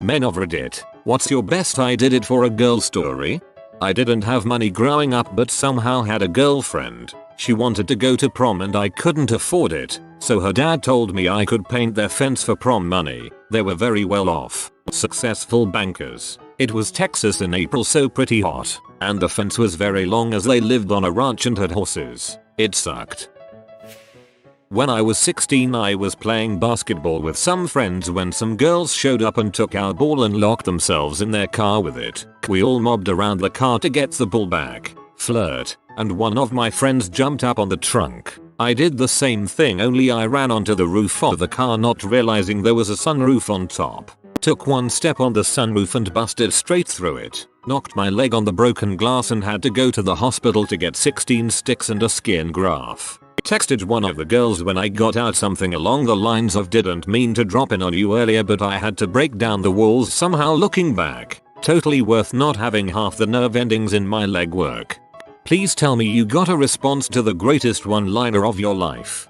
Men of Reddit, what's your best I did it for a girl story? I didn't have money growing up but somehow had a girlfriend. She wanted to go to prom and I couldn't afford it, so her dad told me I could paint their fence for prom money. They were very well off, successful bankers. It was Texas in April, so pretty hot, and the fence was very long as they lived on a ranch and had horses. It sucked. When I was 16 I was playing basketball with some friends when some girls showed up and took our ball and locked themselves in their car with it. We all mobbed around the car to get the ball back, flirt, and one of my friends jumped up on the trunk. I did the same thing, only I ran onto the roof of the car not realizing there was a sunroof on top. Took one step on the sunroof and busted straight through it. Knocked my leg on the broken glass and had to go to the hospital to get 16 sticks and a skin graft. Texted one of the girls when I got out something along the lines of didn't mean to drop in on you earlier but I had to break down the walls somehow. Looking back, totally worth not having half the nerve endings in my leg work. Please tell me you got a response to the greatest one-liner of your life.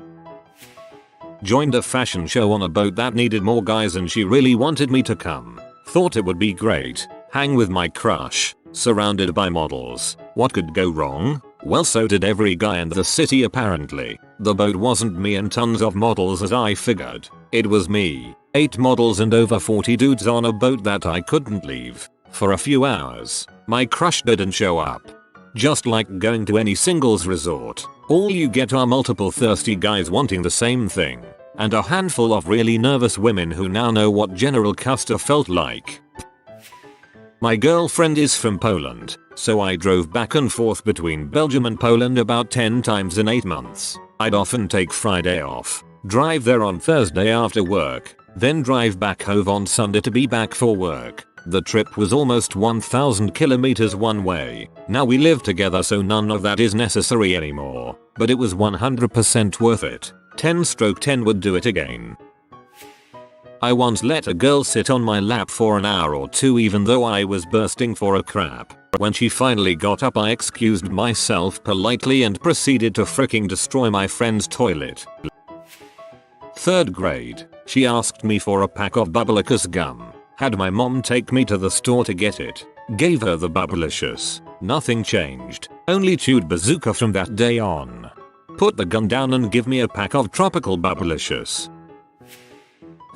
Joined a fashion show on a boat that needed more guys and she really wanted me to come. Thought it would be great. Hang with my crush. Surrounded by models. What could go wrong? Well, so did every guy in the city apparently. The boat wasn't me and tons of models as I figured. It was me, 8 models and over 40 dudes on a boat that I couldn't leave. For a few hours, my crush didn't show up. Just like going to any singles resort. All you get are multiple thirsty guys wanting the same thing. And a handful of really nervous women who now know what General Custer felt like. My girlfriend is from Poland, so I drove back and forth between Belgium and Poland about 10 times in 8 months. I'd often take Friday off, drive there on Thursday after work, then drive back home on Sunday to be back for work. The trip was almost 1,000 kilometers one way. Now we live together so none of that is necessary anymore, but it was 100% worth it. 10/10 would do it again. I once let a girl sit on my lap for an hour or two even though I was bursting for a crap. When she finally got up I excused myself politely and proceeded to fricking destroy my friend's toilet. 3rd grade, she asked me for a pack of Bubblicious gum. Had my mom take me to the store to get it. Gave her the Bubblicious. Nothing changed. Only chewed bazooka from that day on. Put the gun down and give me a pack of tropical Bubblicious.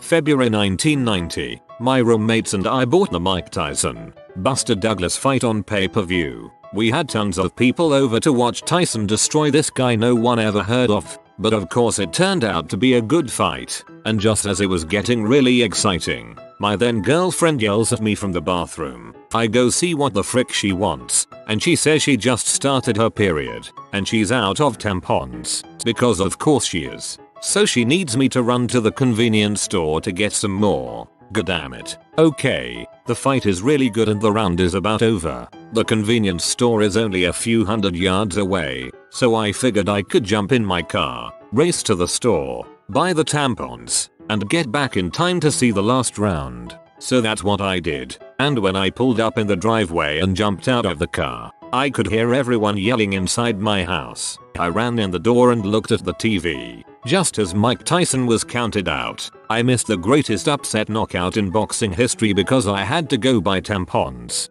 February 1990, my roommates and I bought the Mike Tyson, Buster Douglas fight on pay-per-view. We had tons of people over to watch Tyson destroy this guy no one ever heard of, but of course it turned out to be a good fight, and just as it was getting really exciting, my then girlfriend yells at me from the bathroom. I go see what the frick she wants, and she says she just started her period, and she's out of tampons, because of course she is. So she needs me to run to the convenience store to get some more. Goddammit. Okay, the fight is really good and the round is about over. The convenience store is only a few hundred yards away, so I figured I could jump in my car, race to the store, buy the tampons, and get back in time to see the last round. So that's what I did, and when I pulled up in the driveway and jumped out of the car, I could hear everyone yelling inside my house. I ran in the door and looked at the TV. Just as Mike Tyson was counted out, I missed the greatest upset knockout in boxing history because I had to go buy tampons.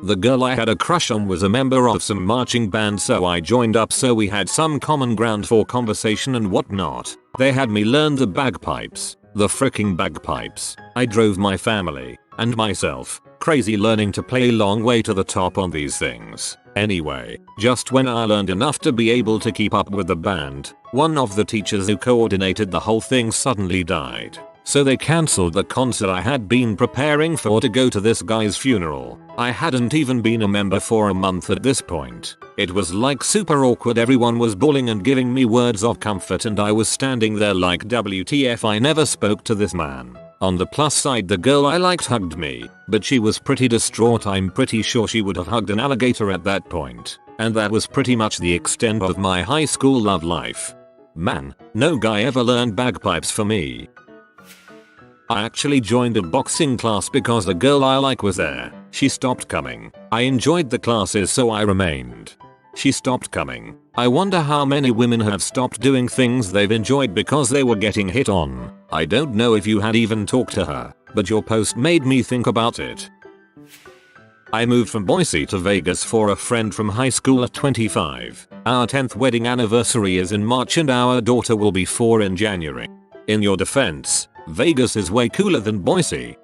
The girl I had a crush on was a member of some marching band, so I joined up so we had some common ground for conversation and whatnot. They had me learn the bagpipes. The fricking bagpipes. I drove my family and myself crazy learning to play Long Way to the Top on these things. Anyway, just when I learned enough to be able to keep up with the band, one of the teachers who coordinated the whole thing suddenly died. So they cancelled the concert I had been preparing for to go to this guy's funeral. I hadn't even been a member for a month at this point. It was like super awkward. Everyone was bawling and giving me words of comfort and I was standing there like WTF, I never spoke to this man. On the plus side, the girl I liked hugged me, but she was pretty distraught. I'm pretty sure she would have hugged an alligator at that point. And that was pretty much the extent of my high school love life. Man, no guy ever learned bagpipes for me. I actually joined a boxing class because the girl I like was there. She stopped coming. I enjoyed the classes so I remained. She stopped coming. I wonder how many women have stopped doing things they've enjoyed because they were getting hit on. I don't know if you had even talked to her. but your post made me think about it. I moved from Boise to Vegas for a friend from high school at 25. Our 10th wedding anniversary is in March and our daughter will be 4 in January. In your defense, Vegas is way cooler than Boise.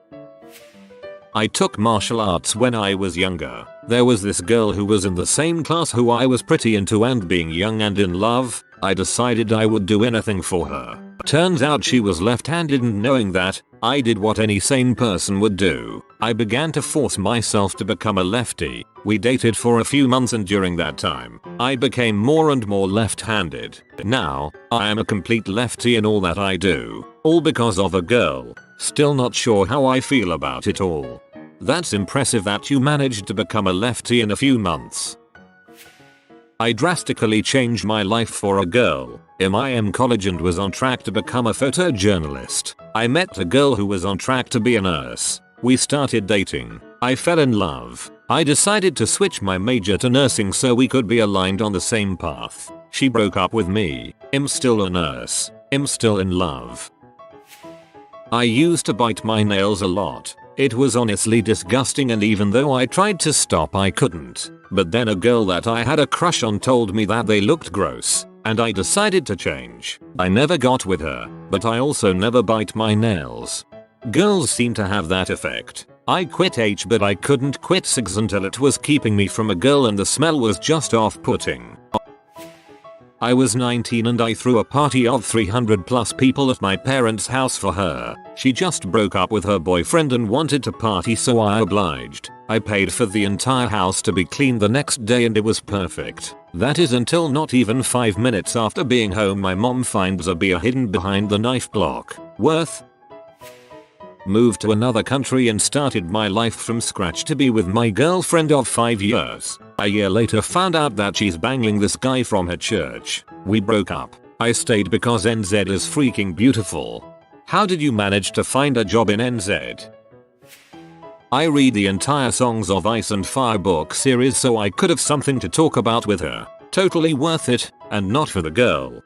I took martial arts when I was younger. There was this girl who was in the same class who I was pretty into, and being young and in love, I decided I would do anything for her. Turns out she was left-handed, and knowing that, I did what any sane person would do. I began to force myself to become a lefty. We dated for a few months, and during that time, I became more and more left-handed. Now, I am a complete lefty in all that I do. All because of a girl. Still not sure how I feel about it all. That's impressive that you managed to become a lefty in a few months. I drastically changed my life for a girl. In college and was on track to become a photojournalist. I met a girl who was on track to be a nurse. We started dating. I fell in love. I decided to switch my major to nursing so we could be aligned on the same path. She broke up with me. I'm still a nurse. I'm still in love. I used to bite my nails a lot. It was honestly disgusting, and even though I tried to stop, I couldn't. But then a girl that I had a crush on told me that they looked gross, and I decided to change. I never got with her, but I also never bite my nails. Girls seem to have that effect. I quit H, but I couldn't quit cigs until it was keeping me from a girl and the smell was just off-putting. I was 19 and I threw a party of 300 plus people at my parents' house for her. She just broke up with her boyfriend and wanted to party, so I obliged. I paid for the entire house to be cleaned the next day and it was perfect. That is until not even 5 minutes after being home my mom finds a beer hidden behind the knife block. Worth. Moved to another country and started my life from scratch to be with my girlfriend of 5 years. A year later found out that she's banging this guy from her church. We broke up. I stayed because NZ is freaking beautiful. How did you manage to find a job in NZ? I read the entire Songs of Ice and Fire book series so I could have something to talk about with her. Totally worth it, and not for the girl.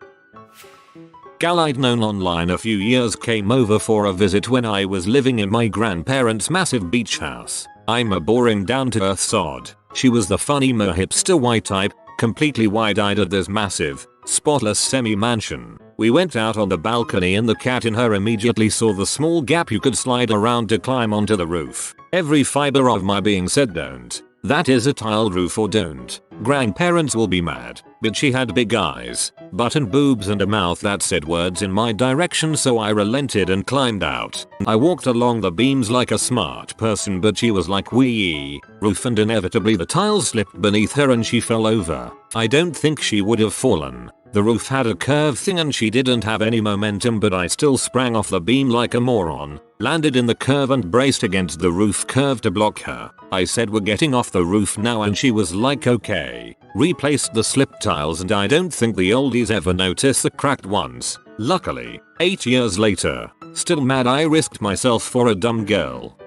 Gal I'd known online a few years came over for a visit when I was living in my grandparents' massive beach house. I'm a boring down-to-earth sod. She was the funny mo hipster white type, completely wide-eyed at this massive, spotless semi-mansion. We went out on the balcony and the cat in her immediately saw the small gap you could slide around to climb onto the roof. Every fiber of my being said don't. That is a tiled roof or don't. Grandparents will be mad. But she had big eyes, button boobs and a mouth that said words in my direction, so I relented and climbed out. I walked along the beams like a smart person, but she was like wee roof, and inevitably the tiles slipped beneath her and she fell over. I don't think she would have fallen. The roof had a curve thing and she didn't have any momentum, but I still sprang off the beam like a moron, landed in the curve and braced against the roof curve to block her. I said we're getting off the roof now and she was like okay. Replaced the slip tiles and I don't think the oldies ever notice the cracked ones. Luckily, 8 years later, still mad I risked myself for a dumb girl.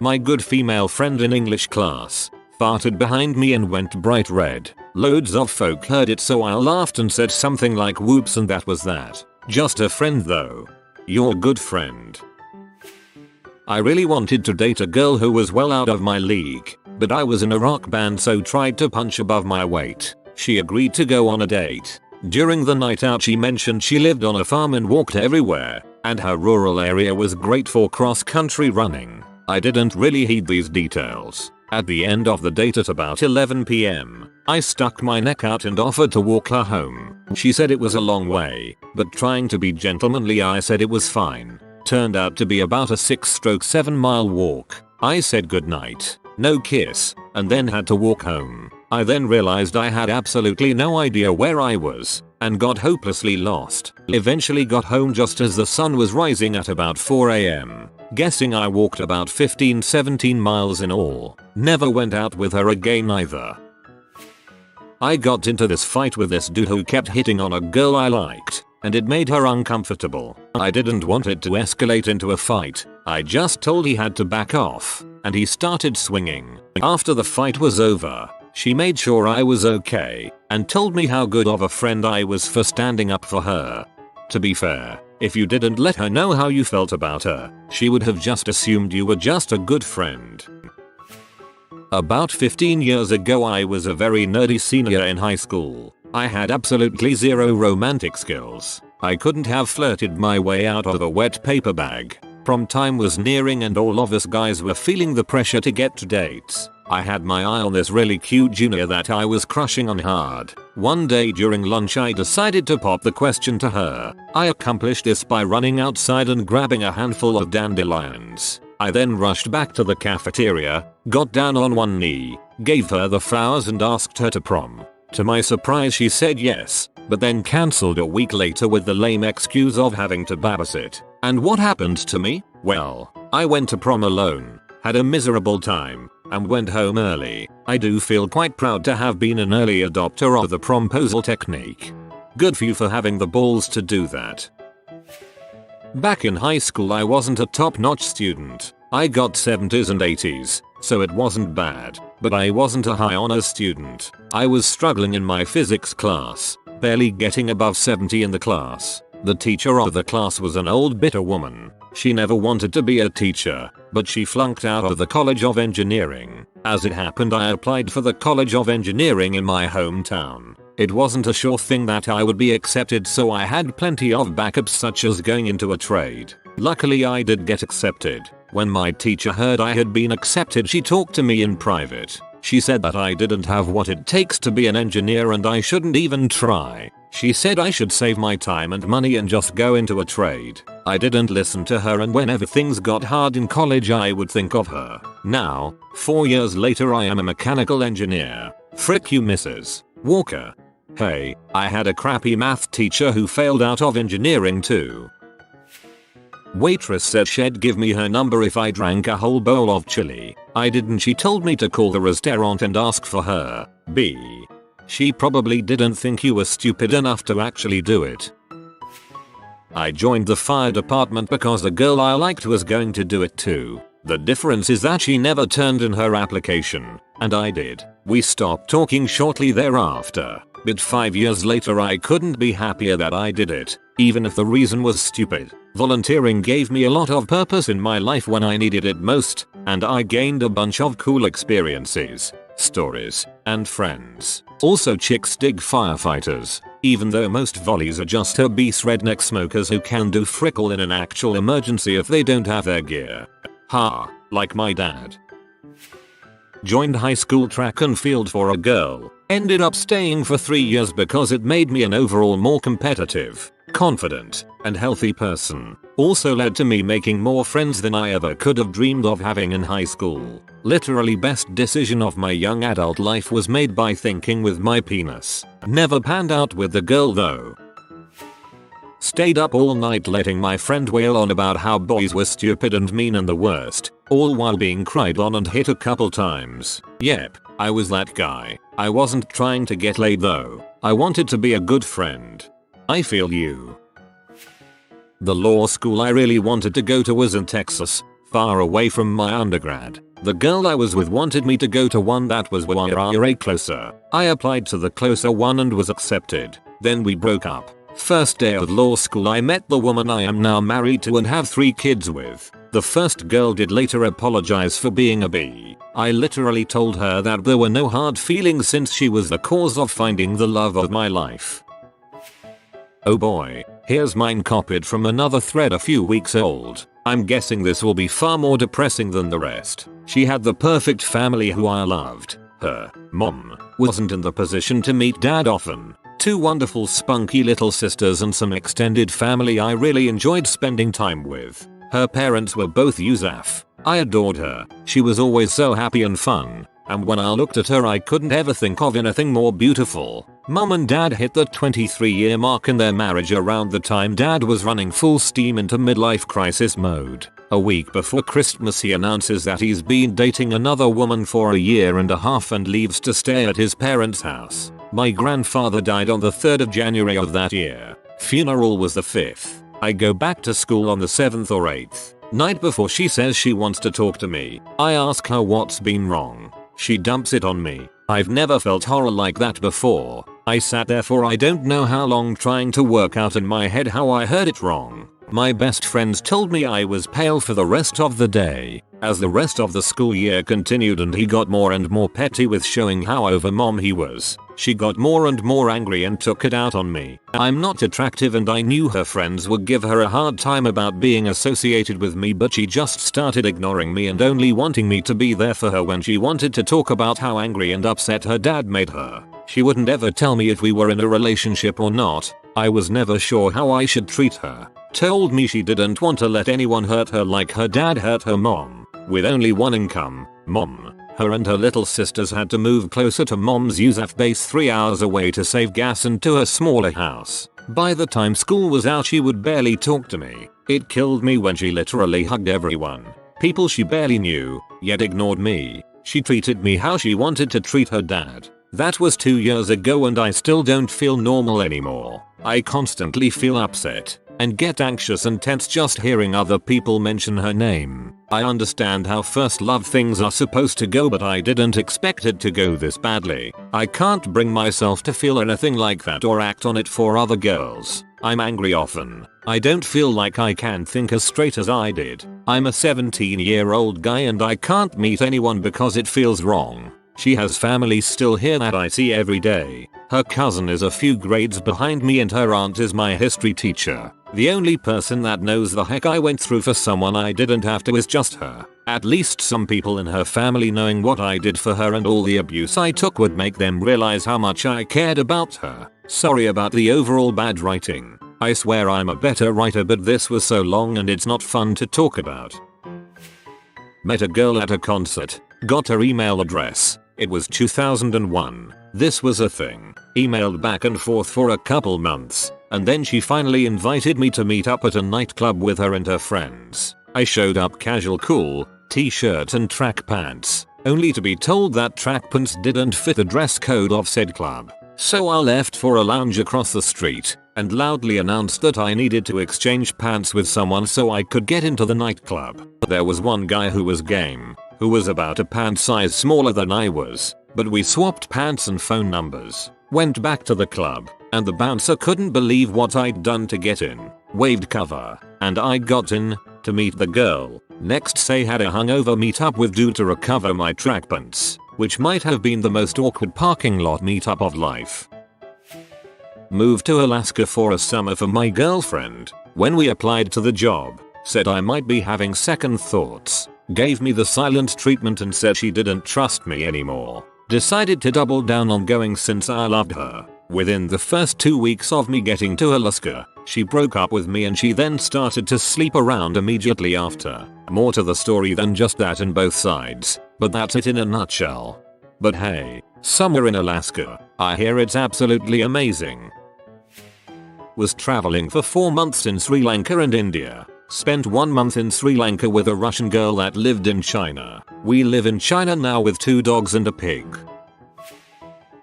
My good female friend in English class farted behind me and went bright red. Loads of folk heard it, so I laughed and said something like whoops, and that was that. Just a friend though. Your good friend. I really wanted to date a girl who was well out of my league, but I was in a rock band so tried to punch above my weight. She agreed to go on a date. During the night out she mentioned she lived on a farm and walked everywhere, and her rural area was great for cross-country running. I didn't really heed these details. At the end of the date at about 11 PM, I stuck my neck out and offered to walk her home. She said it was a long way, but trying to be gentlemanly I said it was fine. Turned out to be about a 6-7 mile walk. I said goodnight, no kiss, and then had to walk home. I then realized I had absolutely no idea where I was, and got hopelessly lost. Eventually got home just as the sun was rising at about 4 AM. Guessing I walked about 15-17 miles in all. Never went out with her again either. I got into this fight with this dude who kept hitting on a girl I liked, and it made her uncomfortable. I didn't want it to escalate into a fight. I just told he had to back off, and he started swinging. After the fight was over, she made sure I was okay, and told me how good of a friend I was for standing up for her. To be fair, If you didn't let her know how you felt about her, she would have just assumed you were just a good friend. About 15 years ago I was a very nerdy senior in high school. I had absolutely zero romantic skills. I couldn't have flirted my way out of a wet paper bag. Prom time was nearing and all of us guys were feeling the pressure to get to dates. I had my eye on this really cute junior that I was crushing on hard. One day during lunch I decided to pop the question to her. I accomplished this by running outside and grabbing a handful of dandelions. I then rushed back to the cafeteria, got down on one knee, gave her the flowers and asked her to prom. To my surprise she said yes, but then cancelled a week later with the lame excuse of having to babysit. And what happened to me? Well, I went to prom alone, had a miserable time, and went home early. I do feel quite proud to have been an early adopter of the promposal technique. Good for you for having the balls to do that. Back in high school I wasn't a top-notch student. I got 70s and 80s, so it wasn't bad, but I wasn't a high honors student. I was struggling in my physics class, barely getting above 70 in the class. The teacher of the class was an old bitter woman. She never wanted to be a teacher, but she flunked out of the College of Engineering. As it happened I applied for the College of Engineering in my hometown. It wasn't a sure thing that I would be accepted, so I had plenty of backups such as going into a trade. Luckily I did get accepted. When my teacher heard I had been accepted she talked to me in private. She said that I didn't have what it takes to be an engineer and I shouldn't even try. She said I should save my time and money and just go into a trade. I didn't listen to her, and whenever things got hard in college I would think of her. Now, 4 years later I am a mechanical engineer. Frick you Mrs. Walker. Hey, I had a crappy math teacher who failed out of engineering too. Waitress said she'd give me her number if I drank a whole bowl of chili. I didn't. She told me to call the restaurant and ask for her. B. She probably didn't think you were stupid enough to actually do it. I joined the fire department because the girl I liked was going to do it too. The difference is that she never turned in her application, and I did. We stopped talking shortly thereafter, but 5 years later I couldn't be happier that I did it, even if the reason was stupid. Volunteering gave me a lot of purpose in my life when I needed it most, and I gained a bunch of cool experiences, stories, and friends. Also chicks dig firefighters, even though most volleys are just obese redneck smokers who can do frickle in an actual emergency if they don't have their gear. Ha, like my dad. Joined high school track and field for a girl, ended up staying for 3 years because it made me an overall more competitive, confident, and healthy person. Also led to me making more friends than I ever could have dreamed of having in high school. Literally best decision of my young adult life was made by thinking with my penis. Never panned out with the girl though. Stayed up all night letting my friend wail on about how boys were stupid and mean and the worst, all while being cried on and hit a couple times. Yep, I was that guy. I wasn't trying to get laid though. I wanted to be a good friend. I feel you. The law school I really wanted to go to was in Texas, far away from my undergrad. The girl I was with wanted me to go to one that was way closer. I applied to the closer one and was accepted. Then we broke up. First day of law school I met the woman I am now married to and have 3 kids with. The first girl did later apologize for being a B. I literally told her that there were no hard feelings since she was the cause of finding the love of my life. Oh boy, here's mine copied from another thread a few weeks old. I'm guessing this will be far more depressing than the rest. She had the perfect family who I loved. Her mom wasn't in the position to meet dad often. 2 wonderful spunky little sisters and some extended family I really enjoyed spending time with. Her parents were both USAF. I adored her. She was always so happy and fun. And when I looked at her I couldn't ever think of anything more beautiful. Mum and dad hit the 23-year mark in their marriage around the time dad was running full steam into midlife crisis mode. A week before Christmas he announces that he's been dating another woman for a year and a half and leaves to stay at his parents' house. My grandfather died on the 3rd of January of that year. Funeral was the 5th. I go back to school on the 7th or 8th. Night before she says she wants to talk to me. I ask her what's been wrong. She dumps it on me. I've never felt horror like that before. I sat there for I don't know how long trying to work out in my head how I heard it wrong. My best friends told me I was pale for the rest of the day. As the rest of the school year continued and he got more and more petty with showing how over mom he was, she got more and more angry and took it out on me. I'm not attractive and I knew her friends would give her a hard time about being associated with me, but she just started ignoring me and only wanting me to be there for her when she wanted to talk about how angry and upset her dad made her. She wouldn't ever tell me if we were in a relationship or not. I was never sure how I should treat her. Told me she didn't want to let anyone hurt her like her dad hurt her mom. With only one income, her and her little sisters had to move closer to mom's USAF base 3 hours away to save gas and to a smaller house. By the time school was out she would barely talk to me. It killed me when she literally hugged everyone. People she barely knew, yet ignored me. She treated me how she wanted to treat her dad. That was 2 years ago and I still don't feel normal anymore. I constantly feel upset and get anxious and tense just hearing other people mention her name. I understand how first love things are supposed to go, but I didn't expect it to go this badly. I can't bring myself to feel anything like that or act on it for other girls. I'm angry often. I don't feel like I can think as straight as I did. I'm a 17-year-old guy and I can't meet anyone because it feels wrong. She has family still here that I see every day. Her cousin is a few grades behind me and her aunt is my history teacher. The only person that knows the heck I went through for someone I didn't have to is just her. At least some people in her family knowing what I did for her and all the abuse I took would make them realize how much I cared about her. Sorry about the overall bad writing. I swear I'm a better writer, but this was so long and it's not fun to talk about. Met a girl at a concert. Got her email address. It was 2001. This was a thing. Emailed back and forth for a couple months. And then she finally invited me to meet up at a nightclub with her and her friends. I showed up casual cool, t-shirt and track pants, only to be told that track pants didn't fit the dress code of said club. So I left for a lounge across the street and loudly announced that I needed to exchange pants with someone so I could get into the nightclub. There was one guy who was game, who was about a pant size smaller than I was, but we swapped pants and phone numbers. Went back to the club, and the bouncer couldn't believe what I'd done to get in. Waved cover, and I got in, to meet the girl. Next say had a hungover meetup with dude to recover my track pants, which might have been the most awkward parking lot meetup of life. Moved to Alaska for a summer for my girlfriend. When we applied to the job, said I might be having second thoughts. Gave me the silent treatment and said she didn't trust me anymore. Decided to double down on going since I loved her. Within the first 2 weeks of me getting to Alaska, she broke up with me and she then started to sleep around immediately after. More to the story than just that in both sides, but that's it in a nutshell. But hey, summer in Alaska, I hear it's absolutely amazing. Was traveling for 4 months in Sri Lanka and India. Spent 1 month in Sri Lanka with a Russian girl that lived in China. We live in China now with 2 dogs and a pig.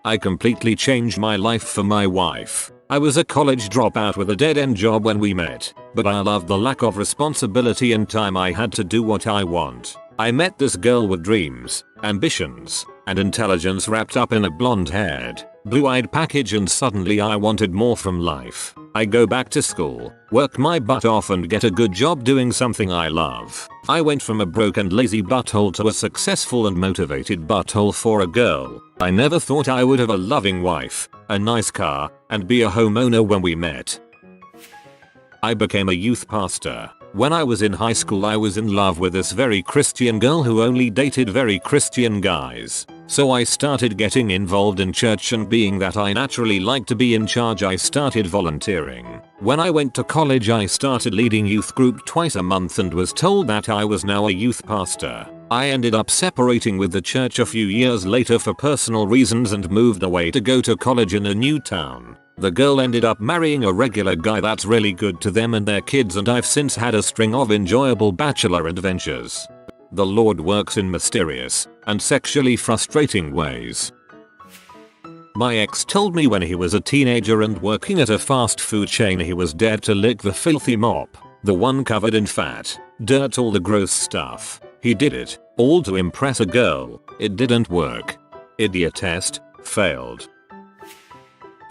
I completely changed my life for my wife. I was a college dropout with a dead-end job when we met, but I loved the lack of responsibility and time I had to do what I want. I met this girl with dreams, ambitions, and intelligence wrapped up in a blonde-haired, blue-eyed package, and suddenly I wanted more from life. I go back to school, work my butt off and get a good job doing something I love. I went from a broke and lazy butthole to a successful and motivated butthole for a girl. I never thought I would have a loving wife, a nice car, and be a homeowner when we met. I became a youth pastor. When I was in high school I was in love with this very Christian girl who only dated very Christian guys. So I started getting involved in church, and being that I naturally like to be in charge I started volunteering. When I went to college I started leading youth group twice a month and was told that I was now a youth pastor. I ended up separating with the church a few years later for personal reasons and moved away to go to college in a new town. The girl ended up marrying a regular guy that's really good to them and their kids, and I've since had a string of enjoyable bachelor adventures. The Lord works in mysterious and sexually frustrating ways. My ex told me when he was a teenager and working at a fast food chain he was dared to lick the filthy mop, the one covered in fat, dirt, all the gross stuff. He did it, all to impress a girl. It didn't work. Idiot test, failed.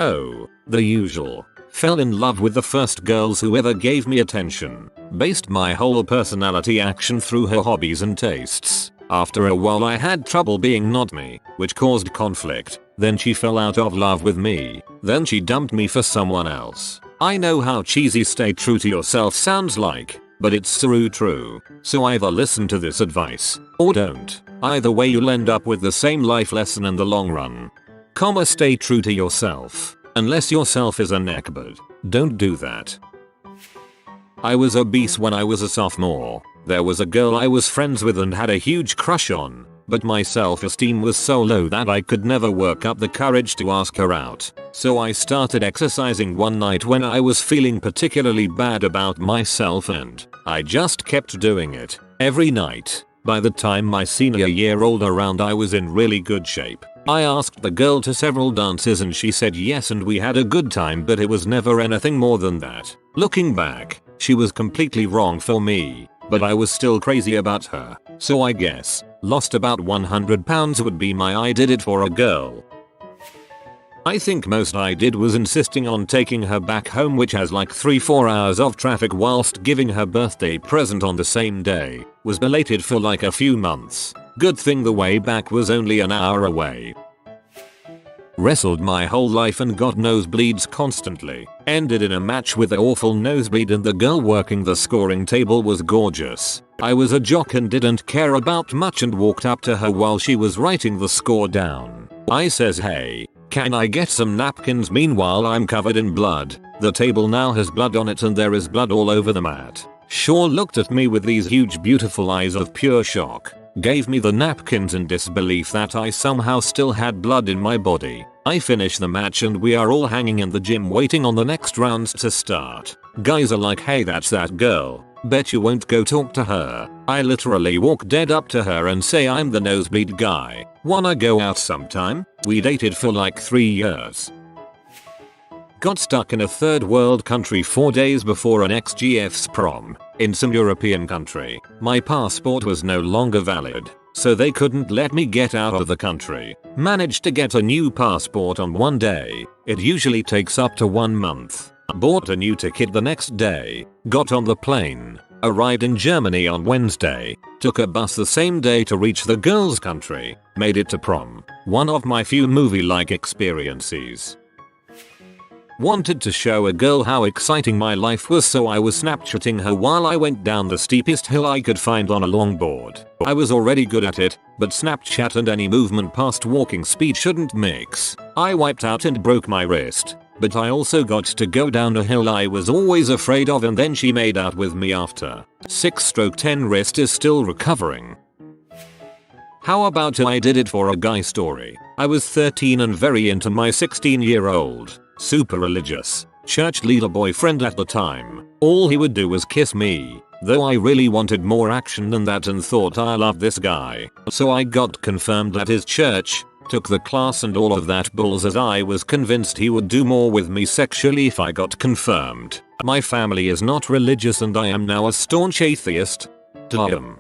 Oh, the usual. Fell in love with the first girls who ever gave me attention. Based my whole personality action through her hobbies and tastes. After a while I had trouble being not me, which caused conflict. Then she fell out of love with me. Then she dumped me for someone else. I know how cheesy stay true to yourself sounds like, but it's so true. So either listen to this advice, or don't. Either way you'll end up with the same life lesson in the long run. Stay true to yourself. Unless yourself is a neckbird, don't do that. I was obese when I was a sophomore. There was a girl I was friends with and had a huge crush on, but my self-esteem was so low that I could never work up the courage to ask her out. So I started exercising one night when I was feeling particularly bad about myself, and I just kept doing it every night. By the time my senior year rolled around I was in really good shape. I asked the girl to several dances and she said yes and we had a good time, but it was never anything more than that. Looking back, she was completely wrong for me, but I was still crazy about her. So I guess, lost about 100 pounds would be my I did it for a girl. I think most I did was insisting on taking her back home, which has like 3-4 hours of traffic, whilst giving her birthday present on the same day. Was belated for like a few months. Good thing the way back was only an hour away. Wrestled my whole life and got nosebleeds constantly. Ended in a match with an awful nosebleed and the girl working the scoring table was gorgeous. I was a jock and didn't care about much and walked up to her while she was writing the score down. I says, "Hey, can I get some napkins?" Meanwhile I'm covered in blood. The table now has blood on it and there is blood all over the mat. Shaw looked at me with these huge beautiful eyes of pure shock. Gave me the napkins in disbelief that I somehow still had blood in my body. I finish the match and we are all hanging in the gym waiting on the next rounds to start. Guys are like, "Hey, that's that girl. Bet you won't go talk to her." I literally walk dead up to her and say, "I'm the nosebleed guy. Wanna go out sometime?" We dated for like 3 years. Got stuck in a third world country 4 days before an ex-GF's prom. In some European country. My passport was no longer valid, so they couldn't let me get out of the country. Managed to get a new passport on one day. It usually takes up to 1 month. Bought a new ticket the next day. Got on the plane. Arrived in Germany on Wednesday. Took a bus the same day to reach the girls' country. Made it to prom. One of my few movie-like experiences. Wanted to show a girl how exciting my life was, so I was Snapchatting her while I went down the steepest hill I could find on a longboard. I was already good at it, but Snapchat and any movement past walking speed shouldn't mix. I wiped out and broke my wrist. But I also got to go down a hill I was always afraid of, and then she made out with me after. 6/10 wrist is still recovering. How about I did it for a guy story? I was 13 and very into my 16-year-old. Super religious, church leader boyfriend at the time. All he would do was kiss me, though I really wanted more action than that and thought I loved this guy. So I got confirmed at his church, took the class and all of that bulls, as I was convinced he would do more with me sexually if I got confirmed. My family is not religious and I am now a staunch atheist. Damn.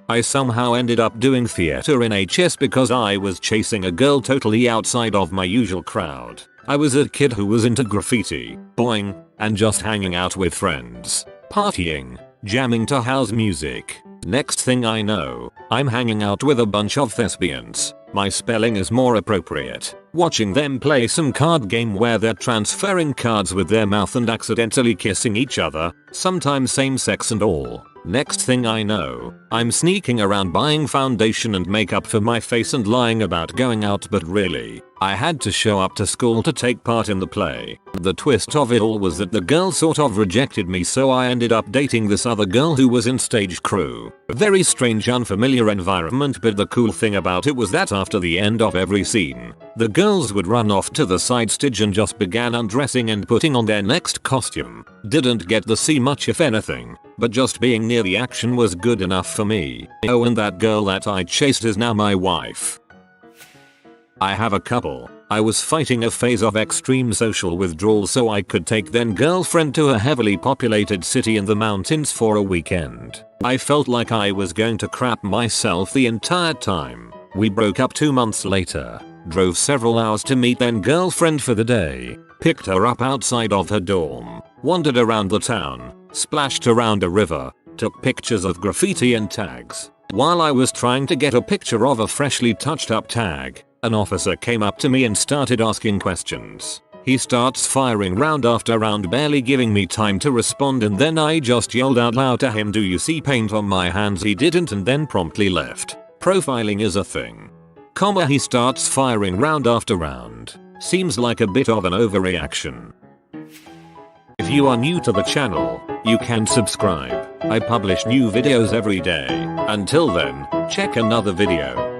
I somehow ended up doing theater in HS because I was chasing a girl totally outside of my usual crowd. I was a kid who was into graffiti, boing, and just hanging out with friends, partying, jamming to house music. Next thing I know, I'm hanging out with a bunch of thespians. My spelling is more appropriate. Watching them play some card game where they're transferring cards with their mouth and accidentally kissing each other, sometimes same sex and all. Next thing I know, I'm sneaking around buying foundation and makeup for my face and lying about going out, but really, I had to show up to school to take part in the play. The twist of it all was that the girl sort of rejected me, so I ended up dating this other girl who was in stage crew. Very strange, unfamiliar environment, but the cool thing about it was that after the end of every scene, the girls would run off to the side stage and just began undressing and putting on their next costume. Didn't get to see much if anything, but just being near the action was good enough for me. Oh, and that girl that I chased is now my wife. I have a couple. I was fighting a phase of extreme social withdrawal so I could take then girlfriend to a heavily populated city in the mountains for a weekend. I felt like I was going to crap myself the entire time. We broke up 2 months later. Drove several hours to meet then girlfriend for the day. Picked her up outside of her dorm. Wandered around the town. Splashed around a river. Took pictures of graffiti and tags. While I was trying to get a picture of a freshly touched up tag, an officer came up to me and started asking questions. He starts firing round after round, barely giving me time to respond, and then I just yelled out loud to him, "Do you see paint on my hands?" He didn't and then promptly left. Profiling is a thing. He starts firing round after round. Seems like a bit of an overreaction. If you are new to the channel, you can subscribe. I publish new videos every day. Until then, check another video.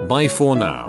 Bye for now.